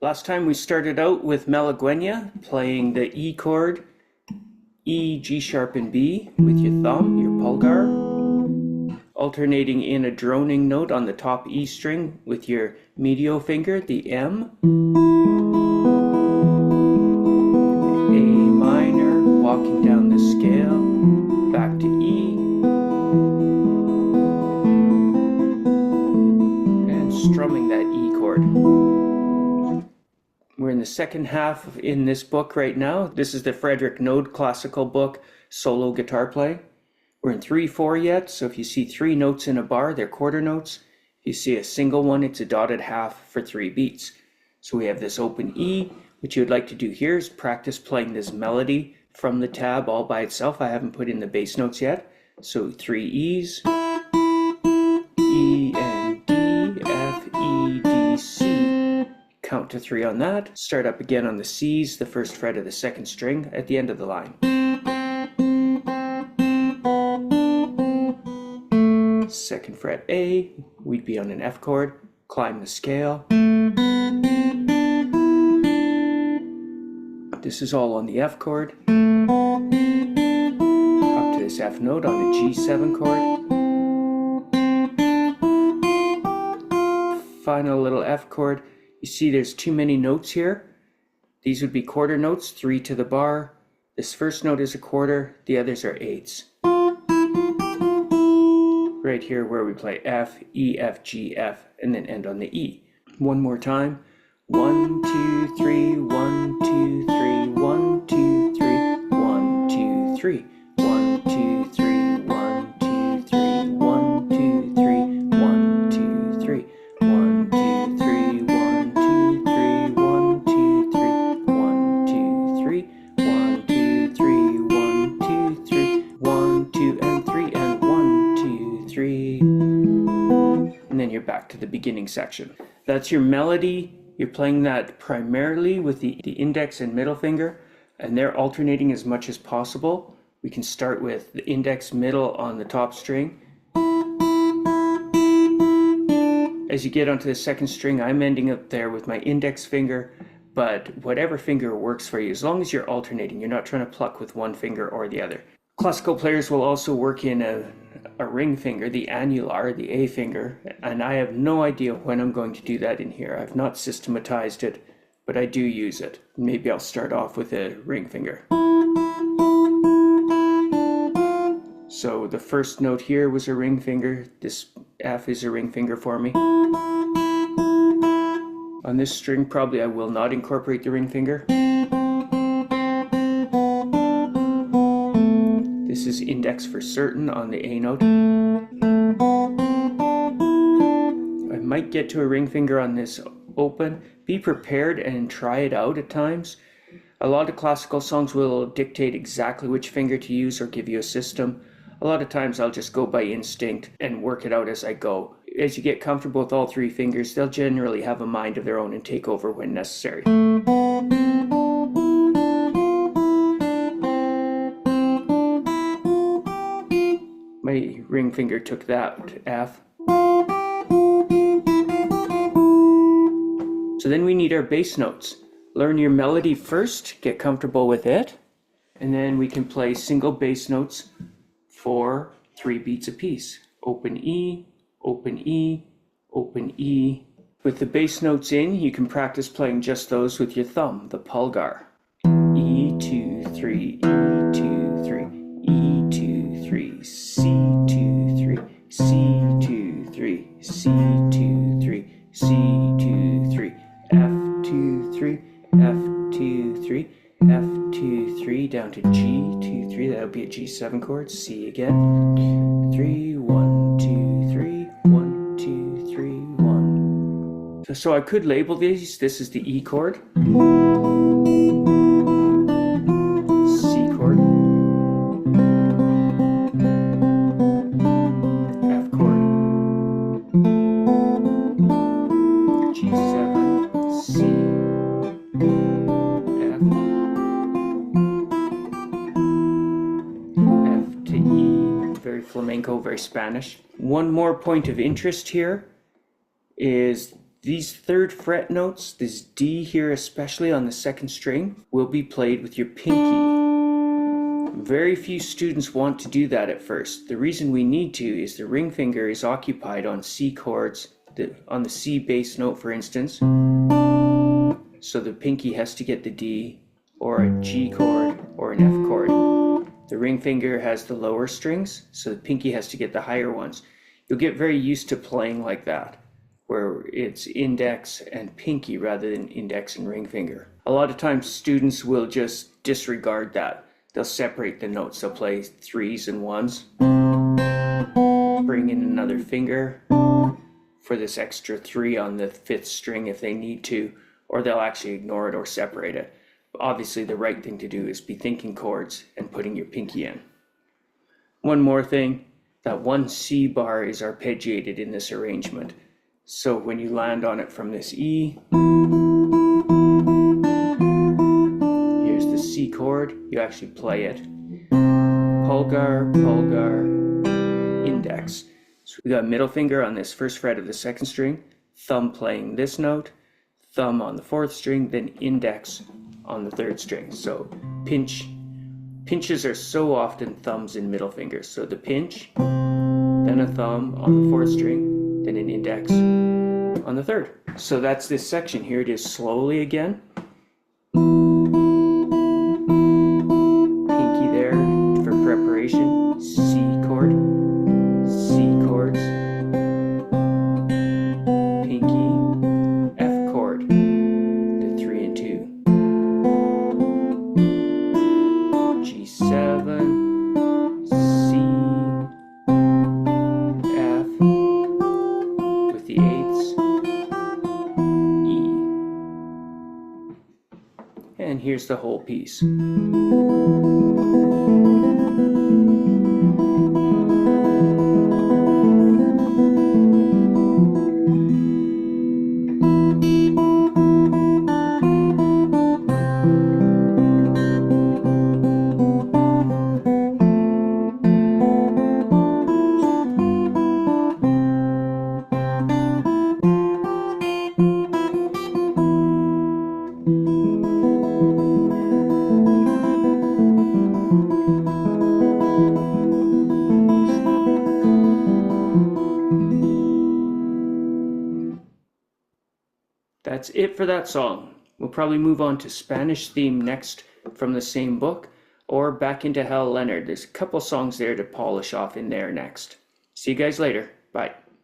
Last time we started out with Malaguena, playing the E chord, E, G sharp, and B with your thumb, your pulgar, alternating in a droning note on the top E string with your medial finger, the M, A minor, walking down the scale, back to E, and strumming that E chord. We're in the second half in this book right now. This is the Frederick Noad classical book, solo guitar play. We're in 3/4 yet, so if you see 3 notes in a bar, they're quarter notes. If you see a single one, it's a dotted half for 3 beats. So we have this open E. What you would like to do here is practice playing this melody from the tab all by itself. I haven't put in the bass notes yet. So 3 E's, E and D, F, E, D, C. Count to 3 on that. Start up again on the C's, the first fret of the second string at the end of the line. Second fret A, we'd be on an F chord, climb the scale. This is all on the F chord. Up to this F note on the G7 chord. Final little F chord. You see there's too many notes here. These would be quarter notes, 3 to the bar. This first note is a quarter, the others are eighths. Right here where we play F, E, F, G, F, and then end on the E. One more time. 1, 2, 3, 1, 2, 3, 1, 2, 3, 1, 2, 3. 1, 2, 3, 1, 2, 3, 1, 2, 3, 1, 2, 3, 1, 2, 3, 1, 2, 3, 1, 2, 3, 1, 2, 3, 1, 2, 3, 1, 2, 3, 1, 2, and 3, and 1, 2, 3. And then you're back to the beginning section. That's your melody. You're playing that primarily with the index and middle finger, and they're alternating as much as possible. We can start with the index middle on the top string. As you get onto the second string, I'm ending up there with my index finger, but whatever finger works for you, as long as you're alternating, you're not trying to pluck with one finger or the other. Classical players will also work in a ring finger, the annular, the A finger, and I have no idea when I'm going to do that in here. I've not systematized it, but I do use it. Maybe I'll start off with a ring finger. So the first note here was a ring finger. This F is a ring finger for me. On this string, probably I will not incorporate the ring finger. This is index for certain on the A note. I might get to a ring finger on this open. Be prepared and try it out at times. A lot of classical songs will dictate exactly which finger to use or give you a system. A lot of times I'll just go by instinct and work it out as I go. As you get comfortable with all 3 fingers, they'll generally have a mind of their own and take over when necessary. My ring finger took that F. So then we need our bass notes. Learn your melody first, get comfortable with it, and then we can play single bass notes for 3 beats apiece. Open E, open E, open E. With the bass notes in, you can practice playing just those with your thumb, the pulgar. E, 2, 3, E, 2, 3, E, 2, 3, C, 2, 3, C, 2, that'll be a G7 chord. C again. 3, 1, 2, 3, 1, 2, 3, 1. So I could label these. This is the E chord, C chord, F chord, G7, C, F to E. Very flamenco, very Spanish. One more point of interest here is these third fret notes, this D here especially on the second string, will be played with your pinky. Very few students want to do that at first. The reason we need to is the ring finger is occupied on C chords, on the C bass note for instance, so the pinky has to get the D or a G chord or an F chord. The ring finger has the lower strings, so the pinky has to get the higher ones. You'll get very used to playing like that, where it's index and pinky rather than index and ring finger. A lot of times students will just disregard that. They'll separate the notes. They'll play 3s and 1s, bring in another finger for this extra 3 on the 5th string if they need to, or they'll actually ignore it or separate it. Obviously the right thing to do is be thinking chords and putting your pinky in. One more thing, that one C bar is arpeggiated in this arrangement. So when you land on it from this E, here's the C chord, you actually play it. Pulgar, Pulgar, index. So we got middle finger on this first fret of the second string, thumb playing this note, thumb on the 4th string, then index on the 3rd string. So pinches are so often thumbs and middle fingers. So the pinch, then a thumb on the 4th string, then an index on the 3rd. So that's this section. Here it is slowly again. Pinky there for preparation. C chord, C chords, pinky, F chord, the 3 and 2, G7, C, F, with the 8ths, E. And here's the whole piece. That's it for that song. We'll probably move on to Spanish theme next from the same book, or Back into Hell Leonard. There's a couple songs there to polish off in there next. See you guys later. Bye.